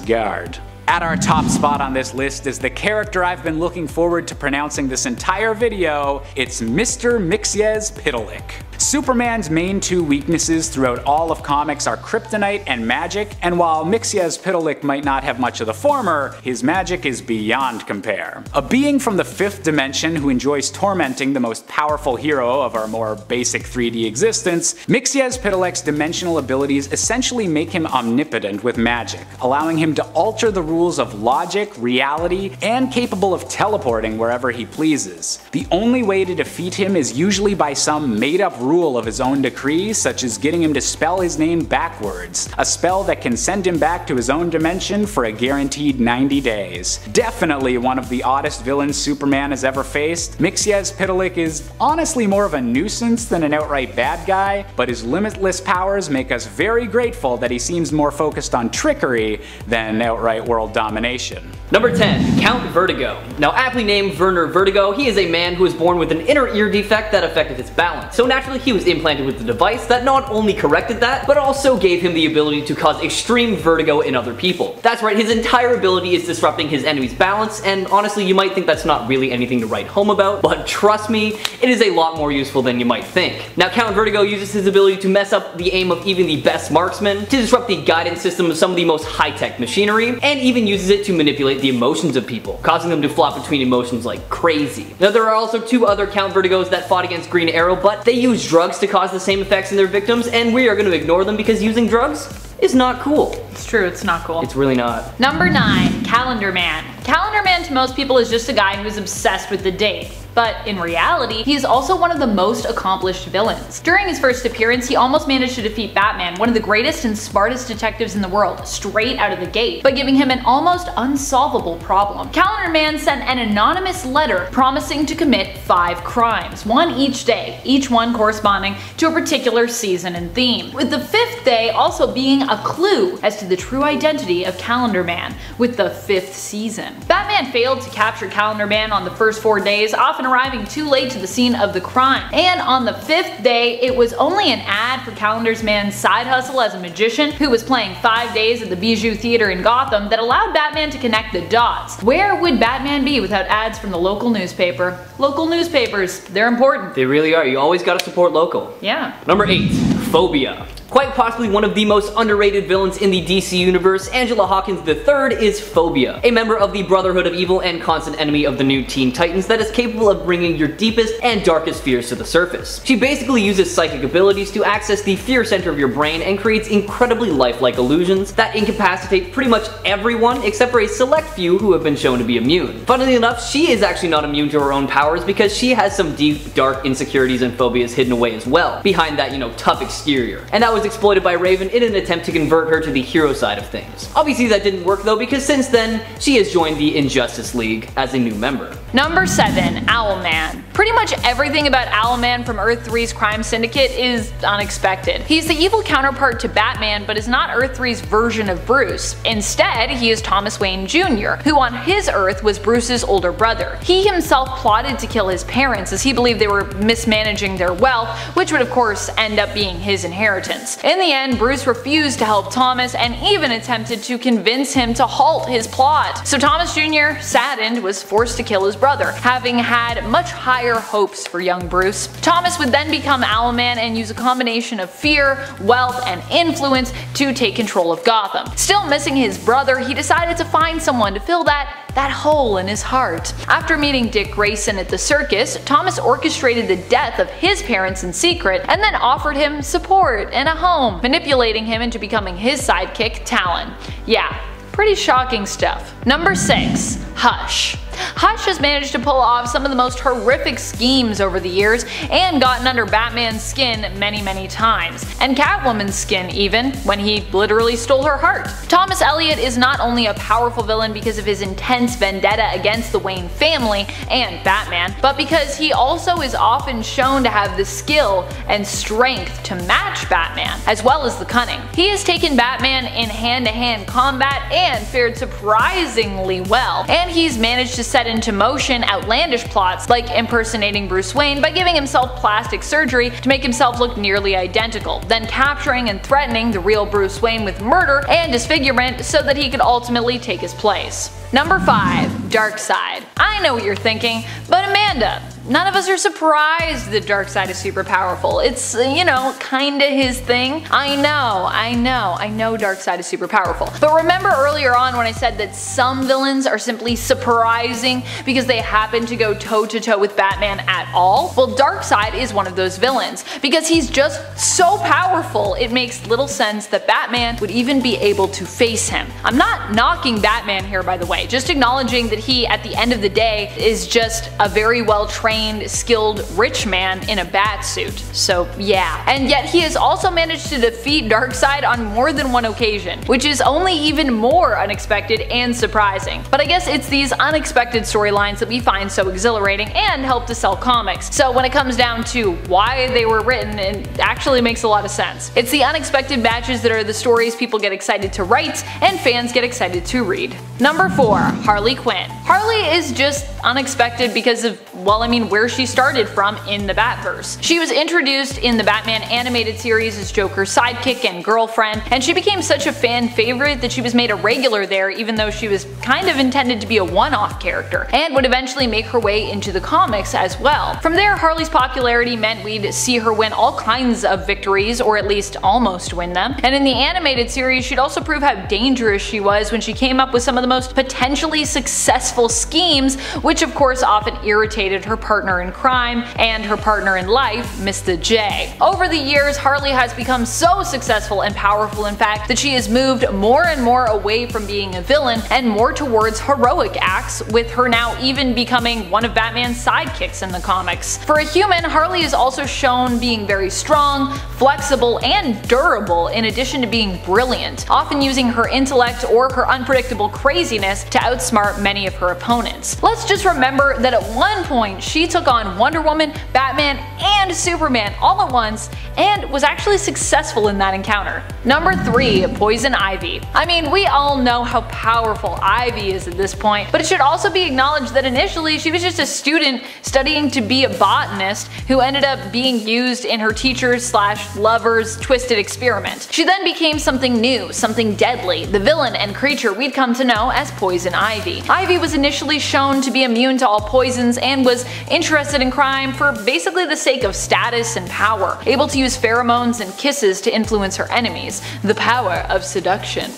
guard. At our top spot on this list is the character I've been looking forward to pronouncing this entire video. It's Mr. Mxyzptlk. Superman's main two weaknesses throughout all of comics are kryptonite and magic, and while Mxyzptlk might not have much of the former, his magic is beyond compare. A being from the 5th dimension who enjoys tormenting the most powerful hero of our more basic 3D existence, Mxyzptlk's dimensional abilities essentially make him omnipotent with magic, allowing him to alter the rules of logic, reality, and capable of teleporting wherever he pleases. The only way to defeat him is usually by some made-up rule of his own decree, such as getting him to spell his name backwards, a spell that can send him back to his own dimension for a guaranteed 90 days. Definitely one of the oddest villains Superman has ever faced, Mxyzptlk is honestly more of a nuisance than an outright bad guy, but his limitless powers make us very grateful that he seems more focused on trickery than outright world domination. Number 10. Count Vertigo. Now aptly named Werner Vertigo, he is a man who was born with an inner ear defect that affected his balance. So naturally he was implanted with a device that not only corrected that, but also gave him the ability to cause extreme vertigo in other people. That's right, his entire ability is disrupting his enemy's balance, and honestly you might think that's not really anything to write home about, but trust me, it is a lot more useful than you might think. Now Count Vertigo uses his ability to mess up the aim of even the best marksmen, to disrupt the guidance system of some of the most high-tech machinery, and even uses it to manipulate the emotions of people, causing them to flop between emotions like crazy. Now there are also 2 other Count Vertigos that fought against Green Arrow, but they use drugs to cause the same effects in their victims, and we are going to ignore them because using drugs is not cool. It's true, it's not cool. It's really not. Number 9. Calendar Man. Calendar Man to most people is just a guy who's obsessed with the date. but in reality, he is also one of the most accomplished villains. During his first appearance, he almost managed to defeat Batman, one of the greatest and smartest detectives in the world, straight out of the gate, by giving him an almost unsolvable problem. Calendar Man sent an anonymous letter promising to commit 5 crimes, one each day, each one corresponding to a particular season and theme, with the 5th day also being a clue as to the true identity of Calendar Man, with the 5th season. Batman failed to capture Calendar Man on the first 4 days, often arriving too late to the scene of the crime, and on the 5th day it was only an ad for Calendar Man's side hustle as a magician who was playing 5 days at the Bijou Theater in Gotham that allowed Batman to connect the dots. Where would Batman be without ads from the local newspaper? Local newspapers, they're important. They really are. You always gotta support local. Yeah. Number 8. Phobia. Quite possibly one of the most underrated villains in the DC universe, Angela Hawkins III is Phobia, a member of the Brotherhood of Evil and constant enemy of the new Teen Titans that is capable of bringing your deepest and darkest fears to the surface. She basically uses psychic abilities to access the fear center of your brain and creates incredibly lifelike illusions that incapacitate pretty much everyone except for a select few who have been shown to be immune. Funnily enough, she is actually not immune to her own powers because she has some deep, dark insecurities and phobias hidden away as well, behind that, tough exterior. And that was exploited by Raven in an attempt to convert her to the hero side of things. Obviously that didn't work though, because since then, she has joined the Injustice League as a new member. Number 7. Owlman. Pretty much everything about Owlman from Earth 3's crime syndicate is unexpected. He's the evil counterpart to Batman, but is not Earth 3's version of Bruce. Instead, he is Thomas Wayne Jr., who on his Earth was Bruce's older brother. He himself plotted to kill his parents as he believed they were mismanaging their wealth, which would of course end up being his inheritance. In the end, Bruce refused to help Thomas and even attempted to convince him to halt his plot. So Thomas Jr., saddened, was forced to kill his brother, having had much higher hopes for young Bruce. Thomas would then become Owlman and use a combination of fear, wealth, and influence to take control of Gotham. Still missing his brother, he decided to find someone to fill that hole in his heart. After meeting Dick Grayson at the circus, Thomas orchestrated the death of his parents in secret and then offered him support and a home, manipulating him into becoming his sidekick, Talon. Yeah, pretty shocking stuff. Number 6. Hush. Hush has managed to pull off some of the most horrific schemes over the years and gotten under Batman's skin many times, and Catwoman's skin even, when he literally stole her heart. Thomas Elliot is not only a powerful villain because of his intense vendetta against the Wayne family and Batman, but because he also is often shown to have the skill and strength to match Batman, as well as the cunning. He has taken Batman in hand-to-hand combat and fared surprisingly well, and he's managed to set into motion outlandish plots like impersonating Bruce Wayne by giving himself plastic surgery to make himself look nearly identical, then capturing and threatening the real Bruce Wayne with murder and disfigurement so that he could ultimately take his place. Number 5. Darkseid. I know what you're thinking, but Amanda, none of us are surprised that Darkseid is super powerful. It's, kinda his thing. I know Darkseid is super powerful. But remember earlier on when I said that some villains are simply surprising because they happen to go toe-to-toe with Batman at all? Well, Darkseid is one of those villains. Because he's just so powerful, it makes little sense that Batman would even be able to face him. I'm not knocking Batman here, by the way, just acknowledging that he, at the end of the day, is just a very well-trained, skilled, rich man in a bat suit. So yeah. And yet he has also managed to defeat Darkseid on more than one occasion, which is only even more unexpected and surprising. But I guess it's these unexpected storylines that we find so exhilarating and help to sell comics. So when it comes down to why they were written, it actually makes a lot of sense. It's the unexpected matches that are the stories people get excited to write and fans get excited to read. Number 4. Harley Quinn. Harley is just unexpected because of, where she started from in the Batverse. She was introduced in the Batman animated series as Joker's sidekick and girlfriend, and she became such a fan favorite that she was made a regular there even though she was kind of intended to be a one-off character, and would eventually make her way into the comics as well. From there, Harley's popularity meant we'd see her win all kinds of victories, or at least almost win them, and in the animated series she'd also prove how dangerous she was when she came up with some of the most potentially successful schemes, which of course often irritated assassinated her partner in crime and her partner in life, Mr. J. Over the years, Harley has become so successful and powerful, in fact, that she has moved more and more away from being a villain and more towards heroic acts, with her now even becoming one of Batman's sidekicks in the comics. For a human, Harley is also shown being very strong, flexible, and durable, in addition to being brilliant, often using her intellect or her unpredictable craziness to outsmart many of her opponents. Let's just remember that at one point she took on Wonder Woman, Batman, and Superman all at once, and was actually successful in that encounter. Number 3. Poison Ivy. I mean, we all know how powerful Ivy is at this point, but it should also be acknowledged that initially she was just a student studying to be a botanist who ended up being used in her teacher's / lover's twisted experiment. She then became something new, something deadly, the villain and creature we'd come to know as Poison Ivy. Ivy was initially shown to be immune to all poisons and was interested in crime for basically the sake of status and power, able to use pheromones and kisses to influence her enemies. The power of seduction.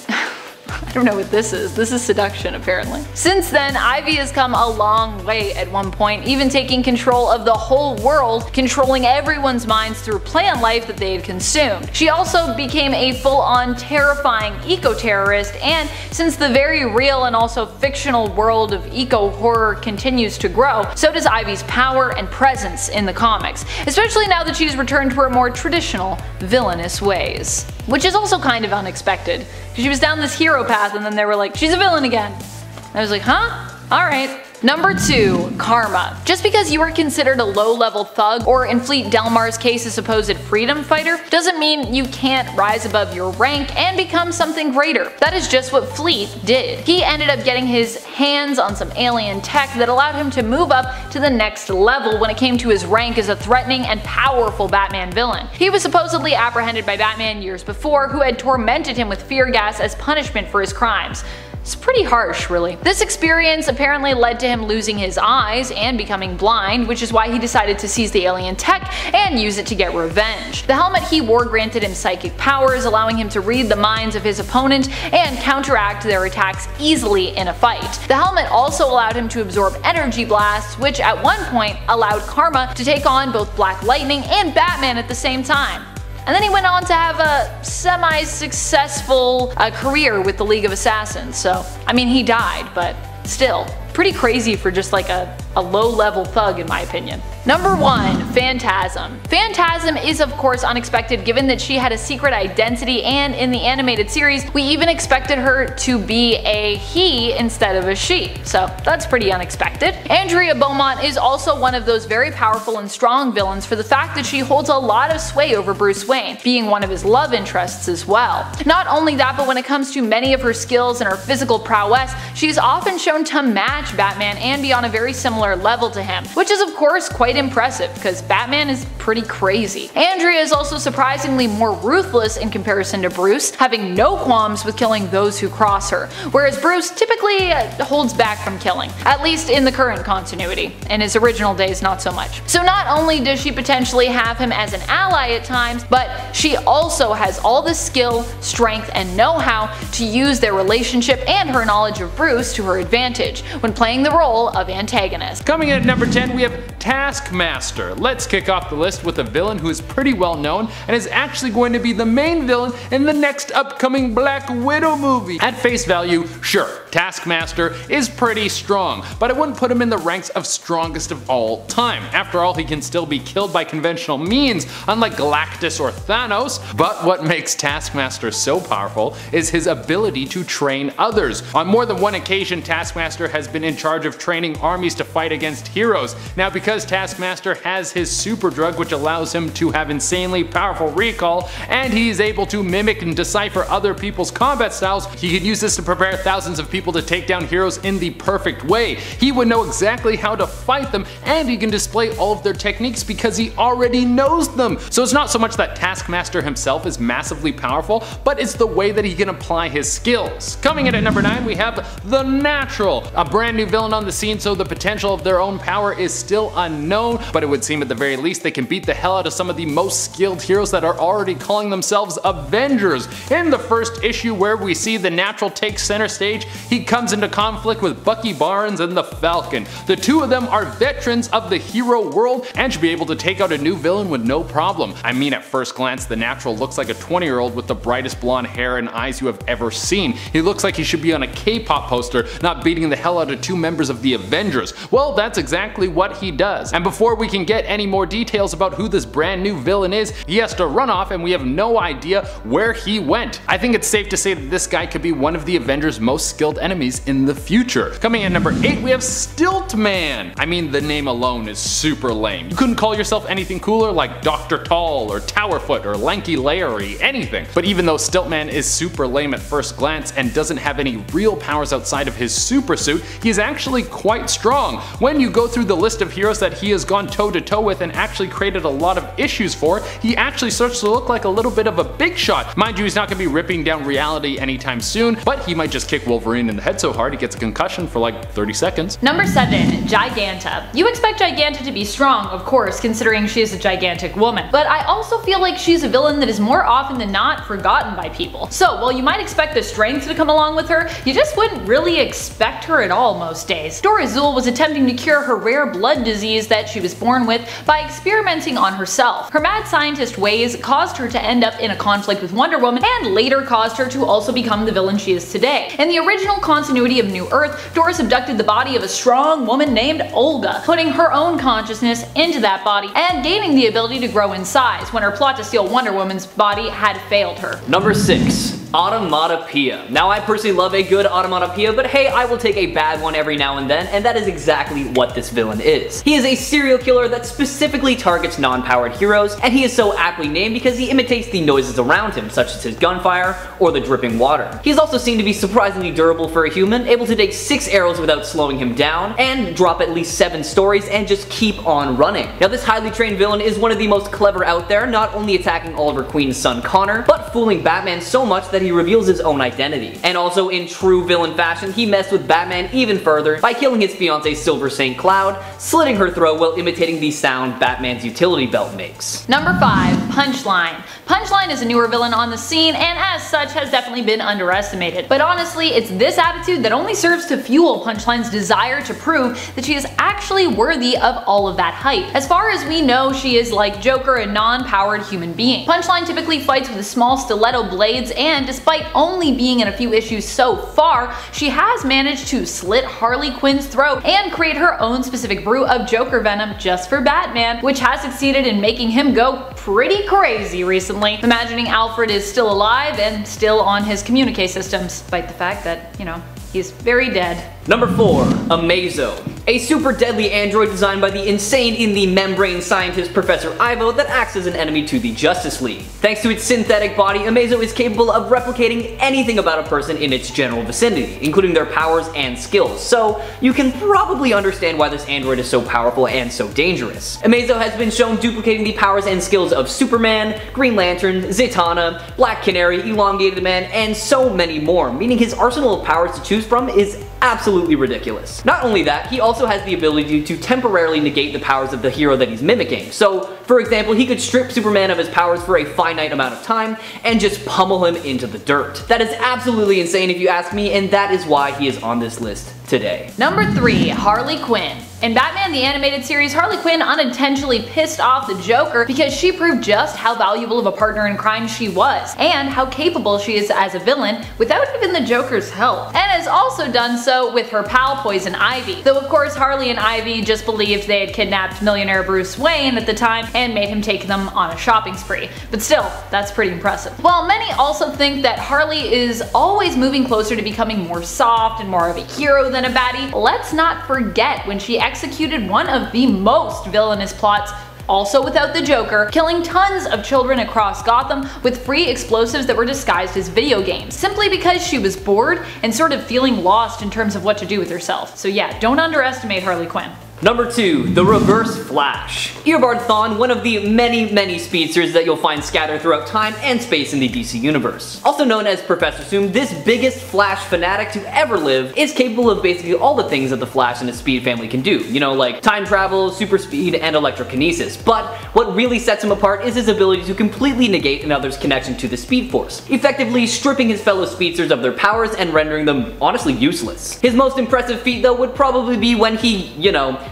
I don't know what this is. This is seduction, apparently. Since then, Ivy has come a long way at one point, even taking control of the whole world, controlling everyone's minds through plant life that they had consumed. She also became a full-on terrifying eco-terrorist, and since the very real and also fictional world of eco-horror continues to grow, so does Ivy's power and presence in the comics, especially now that she's returned to her more traditional, villainous ways. Which is also kind of unexpected, because she was down this hero path and then they were like, she's a villain again. And I was like, huh? Alright. Number 2. Karma. Just because you are considered a low-level thug, or in Fleet Delmar's case a supposed freedom fighter, doesn't mean you can't rise above your rank and become something greater. That is just what Fleet did. He ended up getting his hands on some alien tech that allowed him to move up to the next level when it came to his rank as a threatening and powerful Batman villain. He was supposedly apprehended by Batman years before, who had tormented him with fear gas as punishment for his crimes. It's pretty harsh, really. This experience apparently led to him losing his eyes and becoming blind, which is why he decided to seize the alien tech and use it to get revenge. The helmet he wore granted him psychic powers, allowing him to read the minds of his opponent and counteract their attacks easily in a fight. The helmet also allowed him to absorb energy blasts, which at one point allowed Karma to take on both Black Lightning and Batman at the same time. And then he went on to have a semi-successful career with the League of Assassins, so I mean he died, but still, pretty crazy for just like a low-level thug in my opinion. Number 1. Phantasm. Phantasm is of course unexpected given that she had a secret identity, and in the animated series we even expected her to be a he instead of a she, so that's pretty unexpected. Andrea Beaumont is also one of those very powerful and strong villains for the fact that she holds a lot of sway over Bruce Wayne, being one of his love interests as well. Not only that, but when it comes to many of her skills and her physical prowess, she is often shown to match Batman and be on a very similar level to him, which is of course quite impressive because Batman is pretty crazy. Andrea is also surprisingly more ruthless in comparison to Bruce, having no qualms with killing those who cross her, whereas Bruce typically holds back from killing, at least in the current continuity. In his original days, not so much. So not only does she potentially have him as an ally at times, but she also has all the skill, strength, and know-how to use their relationship and her knowledge of Bruce to her advantage when playing the role of antagonist. Coming in at number 10, we have Taskmaster. Let's kick off the list with a villain who is pretty well known and is actually going to be the main villain in the next upcoming Black Widow movie. At face value, sure, Taskmaster is pretty strong, but I wouldn't put him in the ranks of strongest of all time. After all, he can still be killed by conventional means, unlike Galactus or Thanos. But what makes Taskmaster so powerful is his ability to train others. On more than one occasion, Taskmaster has been in charge of training armies to fight against heroes. Now, because Taskmaster has his super drug which allows him to have insanely powerful recall, and he is able to mimic and decipher other people's combat styles, he can use this to prepare thousands of people to take down heroes in the perfect way. He would know exactly how to fight them, and he can display all of their techniques because he already knows them. So it's not so much that Taskmaster himself is massively powerful, but it's the way that he can apply his skills. Coming in at number 9, we have The Natural, a brand new villain on the scene, so the potential of their own power is still unknown, but it would seem at the very least they can beat the hell out of some of the most skilled heroes that are already calling themselves Avengers. In the first issue where we see the Natural take center stage, he comes into conflict with Bucky Barnes and the Falcon. The two of them are veterans of the hero world and should be able to take out a new villain with no problem. I mean, at first glance, the Natural looks like a 20-year-old with the brightest blonde hair and eyes you have ever seen. He looks like he should be on a K-pop poster, not beating the hell out of two members of the Avengers. Well, that's exactly what he does. And before we can get any more details about who this brand new villain is, he has to run off and we have no idea where he went. I think it's safe to say that this guy could be one of the Avengers' most skilled enemies in the future. Coming in number 8, we have Stiltman. I mean, the name alone is super lame. You couldn't call yourself anything cooler like Dr. Tall or Towerfoot or Lanky Larry, anything. But even though Stiltman is super lame at first glance and doesn't have any real powers outside of his super suit, he's actually quite strong. When you go through the list of heroes that he has gone toe-to-toe with and actually created a lot of issues for, he actually starts to look like a little bit of a big shot. Mind you, he's not going to be ripping down reality anytime soon, but he might just kick Wolverine in the head so hard he gets a concussion for like 30 seconds. Number 7. Giganta. You expect Giganta to be strong, of course, considering she is a gigantic woman, but I also feel like she's a villain that is more often than not forgotten by people. So while you might expect the strength to come along with her, you just wouldn't really expect her at all most days. Dora Azul was attempting to cure her rare blood disease that she was born with by experimenting on herself. Her mad scientist ways caused her to end up in a conflict with Wonder Woman and later caused her to also become the villain she is today. In the original continuity of New Earth, Doris abducted the body of a strong woman named Olga, putting her own consciousness into that body and gaining the ability to grow in size when her plot to steal Wonder Woman's body had failed her. Number 6. Automatopoeia. Now, I personally love a good automatopoeia, but hey, I will take a bad one every now and then, and that is exactly what this villain is. He is a serial killer that specifically targets non-powered heroes, and he is so aptly named because he imitates the noises around him, such as his gunfire or the dripping water. He is also seen to be surprisingly durable for a human, able to take 6 arrows without slowing him down, and drop at least 7 stories and just keep on running. Now, this highly trained villain is one of the most clever out there, not only attacking Oliver Queen's son Connor, but fooling Batman so much that he reveals his own identity. And also, in true villain fashion, he messed with Batman even further by killing his fiancée Silver St. Cloud, slitting her throat while imitating the sound Batman's utility belt makes. Number 5. Punchline. Punchline is a newer villain on the scene and as such has definitely been underestimated. But honestly, it's this attitude that only serves to fuel Punchline's desire to prove that she is actually worthy of all of that hype. As far as we know, she is like Joker, a non-powered human being. Punchline typically fights with small stiletto blades, and despite only being in a few issues so far, she has managed to slit Harley Quinn's throat and create her own specific brew of Joker venom just for Batman, which has succeeded in making him go pretty crazy recently. Imagining Alfred is still alive and still on his communique system, despite the fact that, you know, he's very dead. Number 4. Amazo. A super deadly android designed by the insane in the membrane scientist Professor Ivo that acts as an enemy to the Justice League. Thanks to its synthetic body, Amazo is capable of replicating anything about a person in its general vicinity, including their powers and skills, so you can probably understand why this android is so powerful and so dangerous. Amazo has been shown duplicating the powers and skills of Superman, Green Lantern, Zatanna, Black Canary, Elongated Man, and so many more, meaning his arsenal of powers to choose from is absolutely ridiculous. Not only that, he also has the ability to temporarily negate the powers of the hero that he's mimicking. So, for example, he could strip Superman of his powers for a finite amount of time and just pummel him into the dirt. That is absolutely insane if you ask me, and that is why he is on this list today. Number 3. Harley Quinn. In Batman the Animated Series, Harley Quinn unintentionally pissed off the Joker because she proved just how valuable of a partner in crime she was, and how capable she is as a villain without even the Joker's help, and has also done so with her pal Poison Ivy. Though of course Harley and Ivy just believed they had kidnapped millionaire Bruce Wayne at the time and made him take them on a shopping spree. But still, that's pretty impressive. While many also think that Harley is always moving closer to becoming more soft and more of a hero than a baddie, let's not forget when she executed one of the most villainous plots, also without the Joker, killing tons of children across Gotham with free explosives that were disguised as video games, simply because she was bored and sort of feeling lost in terms of what to do with herself. So yeah, don't underestimate Harley Quinn. Number 2. The Reverse Flash. Eobard Thawne, one of the many speedsters that you'll find scattered throughout time and space in the DC universe. Also known as Professor Zoom, this biggest Flash fanatic to ever live is capable of basically all the things that the Flash and his Speed family can do. You know, like time travel, super speed, and electrokinesis. But what really sets him apart is his ability to completely negate another's connection to the Speed Force, effectively stripping his fellow speedsters of their powers and rendering them honestly useless. His most impressive feat though would probably be when he,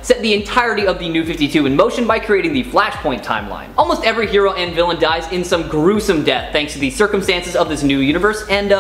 set the entirety of the New 52 in motion by creating the Flashpoint timeline. Almost every hero and villain dies in some gruesome death thanks to the circumstances of this new universe, and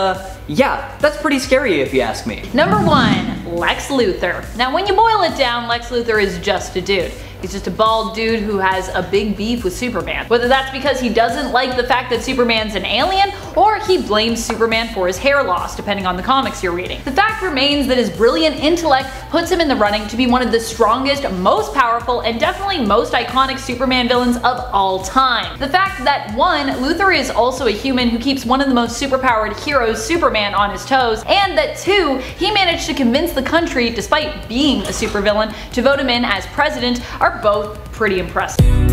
yeah, that's pretty scary if you ask me. Number 1. Lex Luthor. Now when you boil it down, Lex Luthor is just a dude. He's just a bald dude who has a big beef with Superman. Whether that's because he doesn't like the fact that Superman's an alien, or he blames Superman for his hair loss, depending on the comics you're reading. The fact remains that his brilliant intellect puts him in the running to be one of the strongest, most powerful, and definitely most iconic Superman villains of all time. The fact that 1. Luthor is also a human who keeps one of the most superpowered heroes, Superman, on his toes, and that 2. He managed to convince the country, despite being a supervillain, to vote him in as president, are both pretty impressive.